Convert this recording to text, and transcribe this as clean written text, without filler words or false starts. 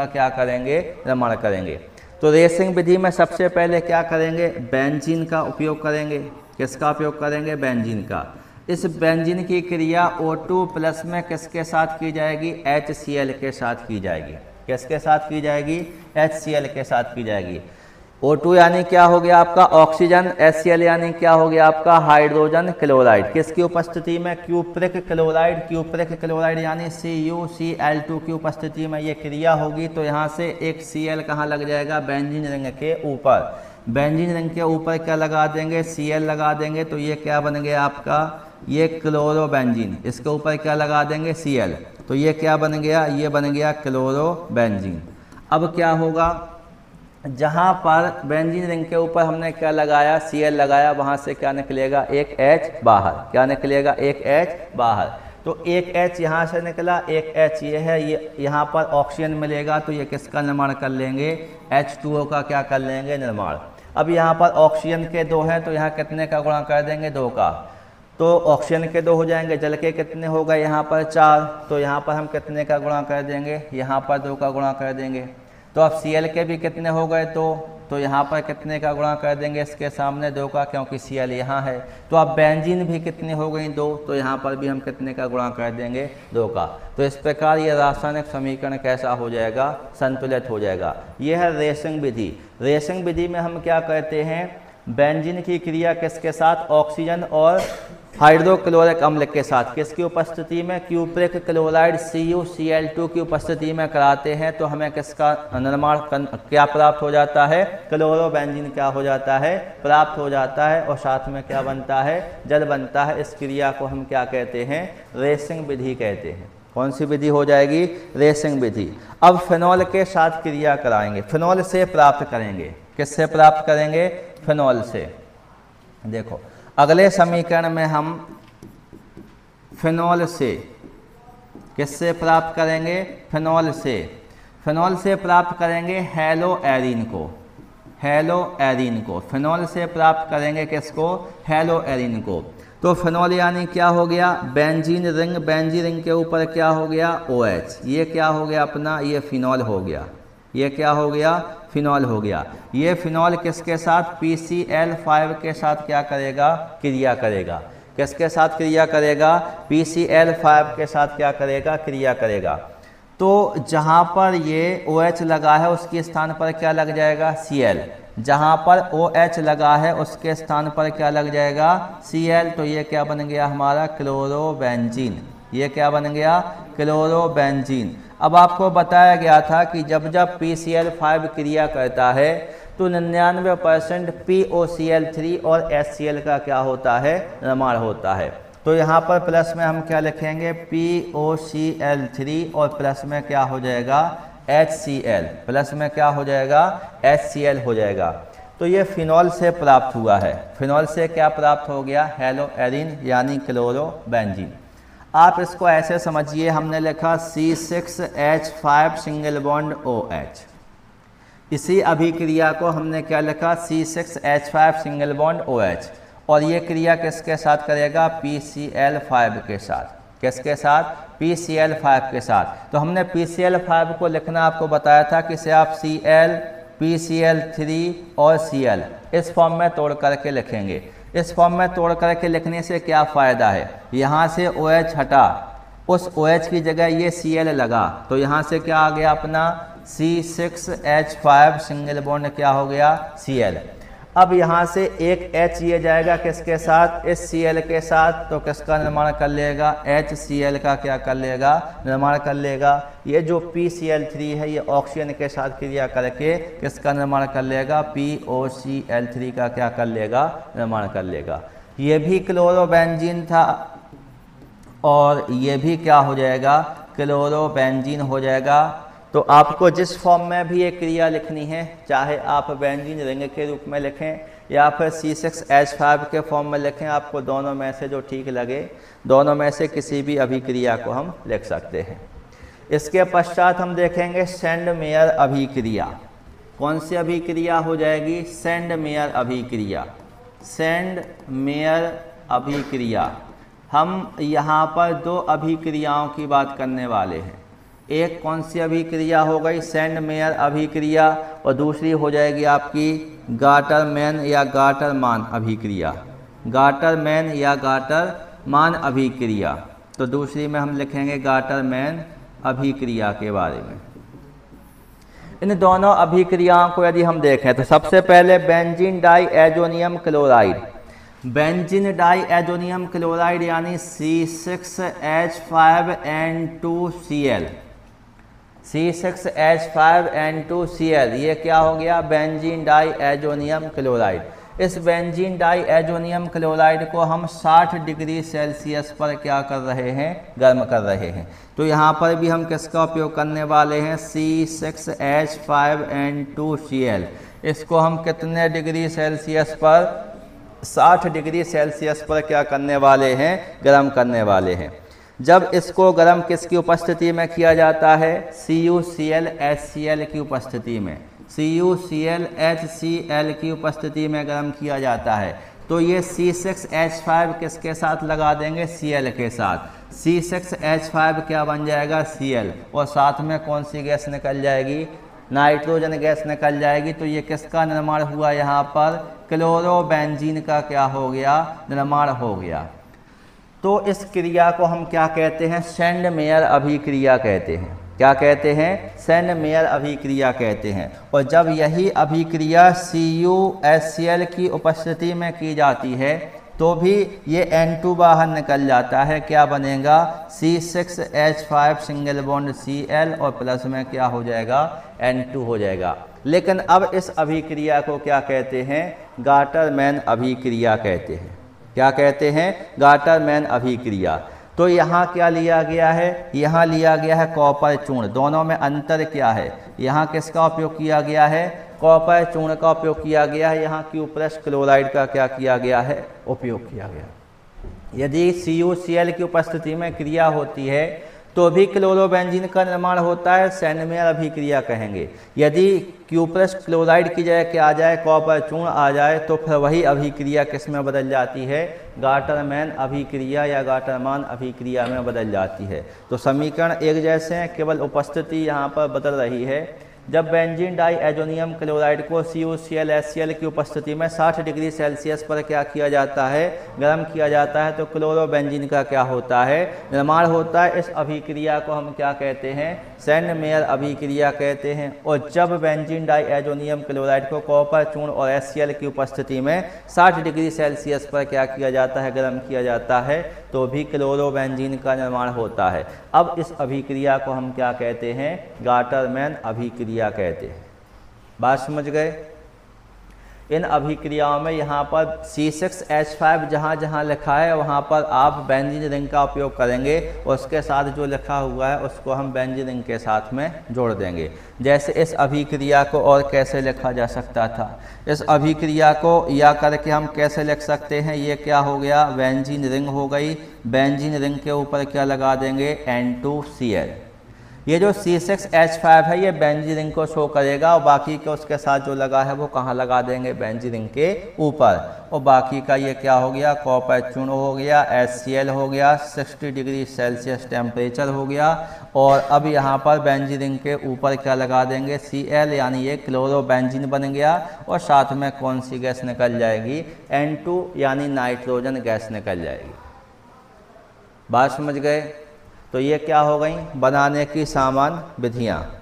क्या करेंगे, निर्माण करेंगे। तो रेसिंग विधि में सबसे पहले क्या करेंगे, बेंजीन का उपयोग करेंगे। किसका उपयोग करेंगे, बेंजीन का। इस बेंजीन की क्रिया O2 प्लस में किसके साथ की जाएगी, HCl के साथ की जाएगी। किसके साथ की जाएगी, HCl के साथ की जाएगी। O2 यानी क्या हो गया आपका ऑक्सीजन, HCl यानी क्या हो गया आपका हाइड्रोजन क्लोराइड। किसकी उपस्थिति में, क्यूप्रिक क्लोराइड। क्यूप्रिक क्लोराइड यानी CuCl2 की उपस्थिति में ये क्रिया होगी। तो यहाँ से एक Cl कहाँ लग जाएगा, बेंजीन रिंग के ऊपर। बेंजीन रिंग के ऊपर क्या लगा देंगे, Cl लगा देंगे। तो ये क्या बन गया आपका, ये क्लोरोबेंजीन। इसके ऊपर क्या लगा देंगे, Cl। तो ये क्या बन गया, ये बन गया क्लोरोबेंजीन। अब क्या होगा, जहाँ पर बेंजीन रिंग के ऊपर हमने क्या लगाया, Cl लगाया, वहाँ से क्या निकलेगा, एक H बाहर। क्या निकलेगा, एक H बाहर। तो एक H यहाँ से निकला, एक H ये है, ये यहाँ पर ऑक्सीजन मिलेगा। तो ये किसका निर्माण कर लेंगे, H2O का क्या कर लेंगे, निर्माण। अब यहाँ पर ऑक्सीजन के 2 हैं, तो यहाँ कितने का गुणा कर देंगे, 2 का। तो ऑक्सीजन के 2 हो जाएंगे, जल के कितने हो गए यहाँ पर 4। तो यहाँ पर हम कितने का गुणा कर देंगे, यहाँ पर 2 का गुणा कर देंगे। तो अब Cl के भी कितने हो गए, तो यहाँ पर कितने का गुणा कर देंगे, इसके सामने 2 का, क्योंकि Cl यहाँ है। तो अब बेंजीन भी कितनी हो गई, 2। तो यहाँ पर भी हम कितने का गुणा कर देंगे, 2 का। तो इस प्रकार ये रासायनिक समीकरण कैसा हो जाएगा, संतुलित हो जाएगा। ये है रेसिंग विधि। रेसिंग विधि में हम क्या करते हैं, बेंजीन की क्रिया किसके साथ, ऑक्सीजन और हाइड्रोक्लोरिक अम्ल के साथ, किसकी उपस्थिति में, क्यूप्रिक क्लोराइड CuCl2 की उपस्थिति में कराते हैं। तो हमें किसका निर्माण क्या प्राप्त हो जाता है, क्लोरोबेंजीन क्या हो जाता है, प्राप्त हो जाता है। और साथ में क्या बनता है, जल बनता है। इस क्रिया को हम क्या कहते हैं, रेसिंग विधि कहते हैं। कौन सी विधि हो जाएगी, रेसिंग विधि। अब फिनॉल के साथ क्रिया कराएंगे, फिनॉल से प्राप्त करेंगे। किससे प्राप्त करेंगे, फिनॉल से। देखो अगले समीकरण में हम फिनॉल से, किससे प्राप्त करेंगे, फिनॉल से। फिनॉल से प्राप्त करेंगे हेलो एरीन को। हेलो एरीन को फिनॉल से प्राप्त करेंगे, किसको, हेलो एरीन को। तो फिनॉल यानी क्या हो गया, बेंजीन रिंग। बेंजीन रिंग के ऊपर क्या हो गया, OH। ये क्या हो गया अपना, ये फिनॉल हो गया। ये क्या हो गया, फिनॉल हो गया। ये फिनॉल किसके साथ, PCl5 के साथ क्या करेगा, क्रिया करेगा। किसके साथ क्रिया करेगा, PCl5 के साथ क्या करेगा, क्रिया करेगा। तो जहाँ पर ये OH लगा है उसके स्थान पर क्या लग जाएगा, Cl। जहाँ पर OH लगा है उसके स्थान पर क्या लग जाएगा, Cl। तो ये क्या बन गया हमारा, क्लोरोबेंजीन। ये क्या बन गया, क्लोरोबेंजीन। अब आपको बताया गया था कि जब जब PCl5 क्रिया करता है तो 99% POCl3 और HCl का क्या होता है, निर्माण होता है। तो यहाँ पर प्लस में हम क्या लिखेंगे, POCl3 और प्लस में क्या हो जाएगा, HCl। प्लस में क्या हो जाएगा, HCl हो जाएगा। तो ये फिनॉल से प्राप्त हुआ है। फिनॉल से क्या प्राप्त हो गया, हेलो एरीन यानी क्लोरोबेंजीन। आप इसको ऐसे समझिए, हमने लिखा C6H5 सिंगल बॉन्ड OH। इसी अभिक्रिया को हमने क्या लिखा, C6H5 सिंगल बॉन्ड OH। और ये क्रिया किसके साथ करेगा, PCl5 के साथ। किसके साथ, PCl5 के साथ। तो हमने PCl5 को लिखना आपको बताया था कि इसे आप Cl, PCl3 और Cl इस फॉर्म में तोड़ करके लिखेंगे। इस फॉर्म में तोड़ करके लिखने से क्या फ़ायदा है, यहाँ से OH हटा, उस OH की जगह ये Cl लगा। तो यहाँ से क्या आ गया अपना C6H5 सिंगल बॉन्ड क्या हो गया, Cl। अब यहाँ से एक H ये जाएगा किसके साथ, इस Cl के साथ। तो किसका निर्माण कर लेगा, HCl का क्या कर लेगा, निर्माण कर लेगा। ये जो PCl3 है ये ऑक्सीजन के साथ क्रिया करके किसका निर्माण कर लेगा, POCl3 का क्या कर लेगा, निर्माण कर लेगा। ये भी क्लोरोबेंजीन था और ये भी क्या हो जाएगा, क्लोरोबेंजीन हो जाएगा। तो आपको जिस फॉर्म में भी ये क्रिया लिखनी है, चाहे आप बेंजीन रिंग के रूप में लिखें या फिर C6H5 के फॉर्म में लिखें, आपको दोनों में से जो ठीक लगे, दोनों में से किसी भी अभिक्रिया को हम लिख सकते हैं। इसके पश्चात हम देखेंगे सेंडमेयर अभिक्रिया। कौन सी अभिक्रिया हो जाएगी, सेंडमेयर अभिक्रिया। सेंडमेयर अभिक्रिया, हम यहाँ पर दो अभिक्रियाओं की बात करने वाले हैं। एक कौन सी अभिक्रिया हो गई, सेंड मेयर अभिक्रिया, और दूसरी हो जाएगी आपकी गाटरमैन या गाटरमान अभिक्रिया, गाटरमैन या गाटरमान अभिक्रिया। तो दूसरी में हम लिखेंगे गाटरमैन अभिक्रिया के बारे में। इन दोनों अभिक्रियाओं को यदि हम देखें तो सबसे पहले benzene diazonium chloride, benzene diazonium chloride यानी C6H5N2Cl, C6H5N2Cl, ये क्या हो गया, बेंजीन डाई एजोनियम क्लोराइड। इस बेंजीन डाई एजोनियम क्लोराइड को हम 60 डिग्री सेल्सियस पर क्या कर रहे हैं, गर्म कर रहे हैं। तो यहाँ पर भी हम किसका उपयोग करने वाले हैं, C6H5N2Cl। इसको हम कितने डिग्री सेल्सियस पर, 60 डिग्री सेल्सियस पर क्या करने वाले हैं, गर्म करने वाले हैं। जब इसको गर्म किसकी उपस्थिति में किया जाता है, CuCl की उपस्थिति में, CuCl की उपस्थिति में गर्म किया जाता है। तो ये C6H5 किसके साथ लगा देंगे, Cl के साथ। C6H5 क्या बन जाएगा, Cl, और साथ में कौन सी गैस निकल जाएगी, नाइट्रोजन गैस निकल जाएगी। तो ये किसका निर्माण हुआ, यहाँ पर क्लोरोबेंजीन का क्या हो गया, निर्माण हो गया। तो इस क्रिया को हम क्या कहते हैं, सेंड मेयर अभिक्रिया कहते हैं। क्या कहते हैं, सेंड मेयर अभिक्रिया कहते हैं। और जब यही अभिक्रिया CuHCl की उपस्थिति में की जाती है तो भी ये N2 बाहर निकल जाता है, क्या बनेगा, C6H5 सिंगल बॉन्ड Cl, और प्लस में क्या हो जाएगा, N2 हो जाएगा। लेकिन अब इस अभिक्रिया को क्या कहते हैं, गाटरमैन अभिक्रिया कहते हैं। क्या कहते हैं, गाटरमैन अभिक्रिया। तो यहाँ क्या लिया गया है, यहाँ लिया गया है कॉपर चूर्ण। दोनों में अंतर क्या है, यहाँ किसका उपयोग किया गया है, कॉपर चूर्ण का उपयोग किया गया है। यहाँ क्यूप्रस क्लोराइड का क्या किया गया है, उपयोग किया गया। यदि CuCl की उपस्थिति में क्रिया होती है तो भी क्लोरोबेंजीन का निर्माण होता है, सेंड मेयर अभिक्रिया कहेंगे। यदि क्यूप्रस क्लोराइड की जगह क्या आ जाए, कॉपर चूर्ण आ जाए, तो फिर वही अभिक्रिया किस में बदल जाती है, गाटरमैन अभिक्रिया या गाटरमान अभिक्रिया में बदल जाती है। तो समीकरण एक जैसे हैं, केवल उपस्थिति यहाँ पर बदल रही है। जब बेंजीन डाई एजोनियम क्लोराइड को CuCl की उपस्थिति में 60 डिग्री सेल्सियस पर क्या किया जाता है, गर्म किया जाता है, तो क्लोरोबेंजीन का क्या होता है, निर्माण होता है। इस अभिक्रिया को हम क्या कहते हैं, सेंड मेयर अभिक्रिया कहते हैं। और जब बेंजीन डाई एजोनियम क्लोराइड को कॉपर चूर्ण और HCl की उपस्थिति में 60 डिग्री सेल्सियस पर क्या किया जाता है, गर्म किया जाता है, तो भी क्लोरोबेंजीन का निर्माण होता है। अब इस अभिक्रिया को हम क्या कहते हैं, गाटरमैन अभिक्रिया कहते हैं। बात समझ गए। इन अभिक्रियाओं में यहाँ पर C6H5 जहाँ जहाँ लिखा है वहाँ पर आप बेंजीन रिंग का उपयोग करेंगे, उसके साथ जो लिखा हुआ है उसको हम बेंजीन रिंग के साथ में जोड़ देंगे। जैसे इस अभिक्रिया को और कैसे लिखा जा सकता था, इस अभिक्रिया को या करके हम कैसे लिख सकते हैं, ये क्या हो गया, बेंजीन रिंग हो गई। बेंजीन रिंग के ऊपर क्या लगा देंगे, N2Cl। ये जो C6H5 है ये बेंजीन रिंग को शो करेगा, और बाकी के उसके साथ जो लगा है वो कहाँ लगा देंगे, बेंजीन रिंग के ऊपर। और बाकी का ये क्या हो गया, कॉपर चूर्ण हो गया, HCl हो गया, 60 डिग्री सेल्सियस टेम्परेचर हो गया। और अब यहाँ पर बेंजीन रिंग के ऊपर क्या लगा देंगे, Cl, यानी ये क्लोरोबेंजीन बन गया। और साथ में कौन सी गैस निकल जाएगी, N2 यानी नाइट्रोजन गैस निकल जाएगी। बात समझ गए। तो ये क्या हो गई, बनाने की सामान्य विधियाँ।